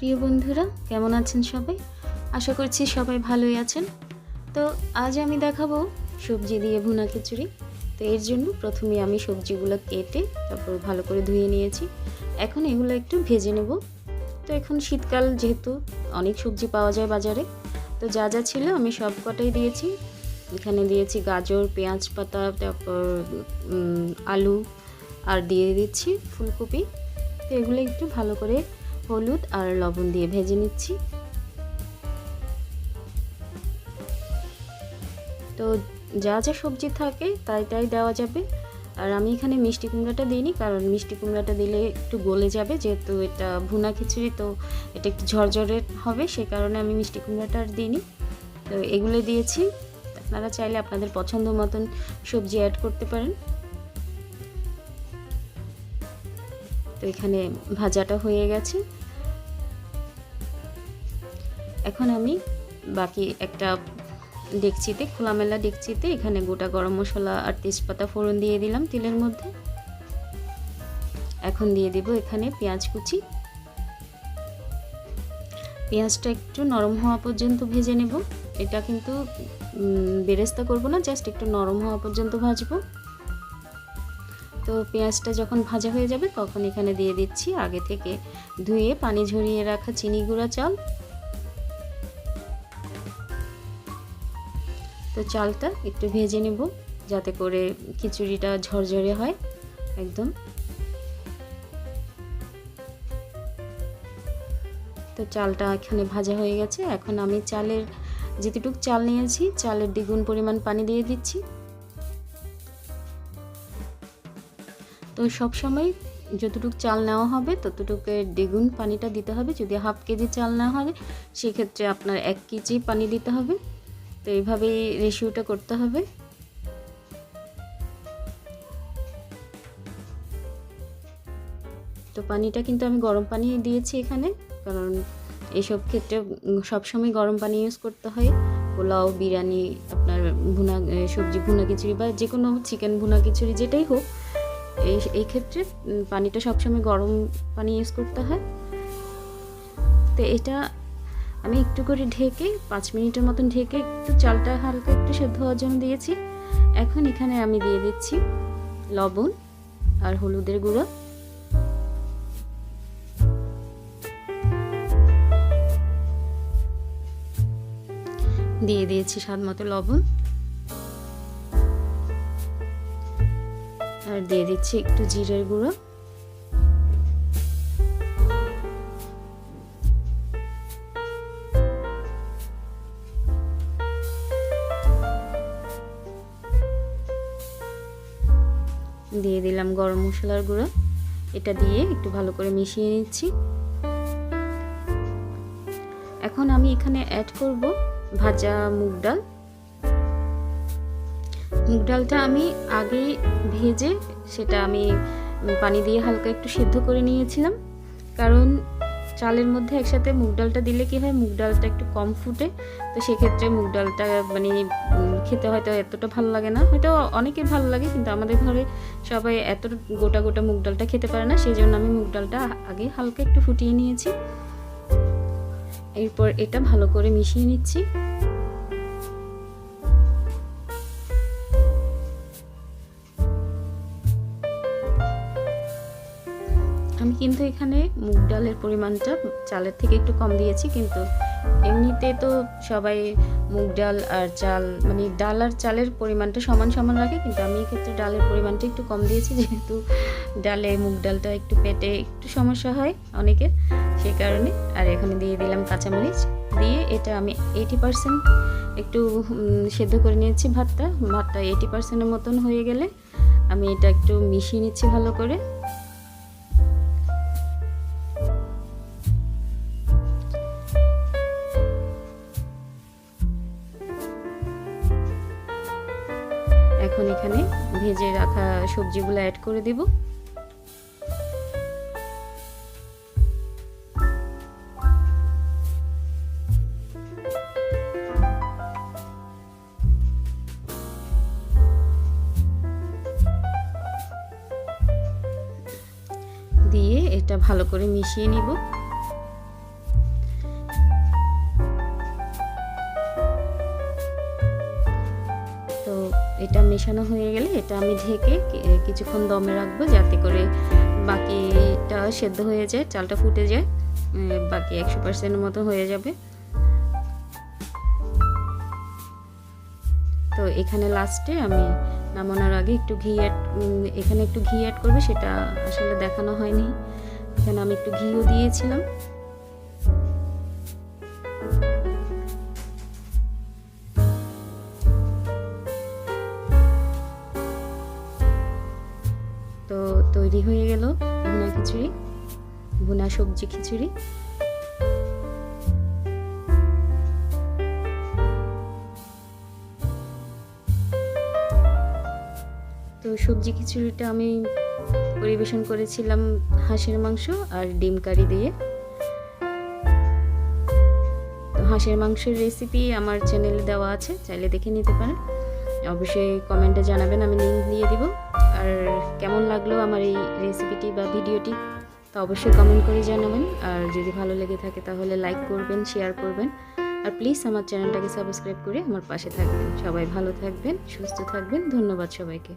প্রিয় বন্ধুরা, কেমন আছেন সবাই? আশা করছি সবাই ভালোই আছেন। তো আজ আমি দেখাবো সবজি দিয়ে ভুনা খিচুড়ি। তো এর জন্য প্রথমে আমি সবজিগুলো কেটে তারপর ভালো করে ধুয়ে নিয়েছি। এখন এগুলো একটু ভেজে নেব। তো এখন শীতকাল, যেহেতু অনেক সবজি পাওয়া যায় বাজারে, তো যা যা ছিল আমি সব কটাই দিয়েছি। এখানে দিয়েছি গাজর, পেঁয়াজ পাতা, তারপর আলু, আর দিয়ে দিচ্ছি ফুলকপি। তো এগুলো একটু ভালো করে হলুদ আর লবণ দিয়ে ভেজে নিচ্ছি। তো যা যা সবজি থাকে তাই দেওয়া যাবে। আর আমি এখানে মিষ্টি কুমড়াটা দিইনি, কারণ মিষ্টি কুমড়াটা দিলে একটু গলে যাবে, যেহেতু এটা ভুনা খিচুড়ি, তো এটা একটু ঝরঝরের হবে, সে কারণে আমি মিষ্টি কুমড়াটা আর দিইনি। তো এগুলো দিয়েছি। আপনারা চাইলে আপনাদের পছন্দ মতন সবজি অ্যাড করতে পারেন। তো এখানে ভাজাটা হয়ে গেছে। এখন আমি বাকি একটা ডেকচিতে, খোলামেলা ডেকচিতে, এখানে গোটা গরম মশলা আর তেজপাতা ফোড়ন দিয়ে দিলাম তেলের মধ্যে। এখন দিয়ে দিব এখানে পেঁয়াজ কুচি। পেঁয়াজটা একটু নরম হওয়া পর্যন্ত ভেজে নেব। এটা কিন্তু বেরেস্তা করব না, জাস্ট একটু নরম হওয়া পর্যন্ত ভাজবো। তো পেঁয়াজটা যখন ভাজা হয়ে যাবে তখন এখানে দিয়ে দিচ্ছি আগে থেকে ধুয়ে পানি ঝরিয়ে রাখা চিনি গুঁড়া চাল। তো চালটা একটু ভেজে নেব যাতে করে খিচুড়িটা ঝরঝরে হয় একদম। তো চালটা এখানে ভাজা হয়ে গেছে। এখন আমি চালের যেটুকু চাল নিয়েছি চালের দ্বিগুণ পরিমাণ পানি দিয়ে দিচ্ছি। তো সব সময় যতটুকু চাল নেওয়া হবে ততটুকু দ্বিগুণ পানিটা দিতে হবে। যদি হাফ কেজি চাল নেওয়া হয় সেক্ষেত্রে আপনার 1 কেজি পানি দিতে হবে। তো এইভাবেই রেশিওটা করতে হবে। তো পানিটা কিন্তু আমি গরম পানি দিয়েছি এখানে, কারণ এইসব ক্ষেত্রে সবসময় গরম পানি ইউজ করতে হয়। পোলাও, বিরিয়ানি, আপনার ভুনা সবজি ভুনা খিচুড়ি বা যে কোনো চিকেন ভুনা খিচুড়ি যেটাই হোক, এই ক্ষেত্রে পানিটা সবসময় গরম পানি ইউজ করতে হয়। তো এটা আমি একটু করে ঢেকে 5 মিনিটের মতন ঢেকে একটু চালটা হালকা একটু সেদ্ধ হওয়ার জন্য দিয়েছি। এখন এখানে আমি দিয়ে দিচ্ছি লবণ আর হলুদের গুঁড়ো। দিয়ে দিয়েছি স্বাদ মতো লবণ, আর দিয়ে দিচ্ছি একটু জিরের গুঁড়ো। দিয়ে দিলাম গরম মশলার গুঁড়ো। এটা দিয়ে একটু ভালো করে মিশিয়ে নিচ্ছি। এখন আমি এখানে অ্যাড করব ভাজা মুগ ডাল। মুগ ডালটা আমি আগে ভেজে সেটা আমি পানি দিয়ে হালকা একটু সেদ্ধ করে নিয়েছিলাম, কারণ চালের মধ্যে একসাথে মুগ ডালটা দিলে কি হয়, মুগ ডালটা একটু কম ফুটে। তো সেক্ষেত্রে মুগ ডালটা মানে খেতে হয়তো এতটা ভালো লাগে না, হয়তো অনেকের ভালো লাগে, কিন্তু আমাদের ঘরে সবাই এত গোটা গোটা মুগ ডালটা খেতে পারে না, সেই জন্য আমি মুগ ডালটা আগে হালকা একটু ফুটিয়ে নিয়েছি। এরপর এটা ভালো করে মিশিয়ে নিচ্ছি। আমি কিন্তু এখানে মুগ ডালের পরিমাণটা চালের থেকে একটু কম দিয়েছি, কিন্তু এমনিতে তো সবাই মুগ ডাল আর চাল মানে ডাল আর চালের পরিমাণটা সমান সমান রাখে, কিন্তু আমি এক্ষেত্রে ডালের পরিমাণটা একটু কম দিয়েছি, যেহেতু ডালে মুগ ডালটা একটু পেটে একটু সমস্যা হয় অনেকের, সেই কারণে। আর এখানে দিয়ে দিলাম কাঁচামরিচ দিয়ে এটা আমি 80% একটু সেদ্ধ করে নিয়েছি। ভাতটা 80%-এর মতন হয়ে গেলে আমি এটা একটু মিশিয়ে নিচ্ছি ভালো করে। এখন এখানে ভেজে রাখা সবজিগুলো অ্যাড করে দেব। দিয়ে এটা ভালো করে মিশিয়ে নিব। এটা মেশানো হয়ে গেলে এটা আমি ঢেকে কিছুক্ষণ দমে রাখবো, যাতে করে বাকিটা সেদ্ধ হয়ে যায়, চালটা ফুটে যায়, বাকি 100% মতো হয়ে যাবে। তো এখানে লাস্টে আমি নামানোর আগে একটু ঘি এখানে একটু ঘি অ্যাড করবে, সেটা আসলে দেখানো হয়নি। এখানে আমি একটু ঘিও দিয়েছিলাম। তো তৈরি হয়ে গেল ভুনা খিচুড়ি, ভুনা সবজি খিচুড়ি। তো সবজি খিচুড়িটা আমি পরিবেশন করেছিলাম হাঁসের মাংস আর ডিম কারি দিয়ে। তো হাঁসের মাংসের রেসিপি আমার চ্যানেলে দেওয়া আছে, চাইলে দেখে নিতে পারেন। অবশ্যই কমেন্টে জানাবেন, আমি লিঙ্ক দিয়ে দিব। আর কেমন লাগলো আমার এই রেসিপিটি বা ভিডিওটি তা অবশ্যই কমেন্ট করে জানাবেন। আর যদি ভালো লেগে থাকে তাহলে লাইক করবেন, শেয়ার করবেন, আর প্লিজ আমার চ্যানেলটাকে সাবস্ক্রাইব করে আমার পাশে থাকবেন। সবাই ভালো থাকবেন, সুস্থ থাকবেন। ধন্যবাদ সবাইকে।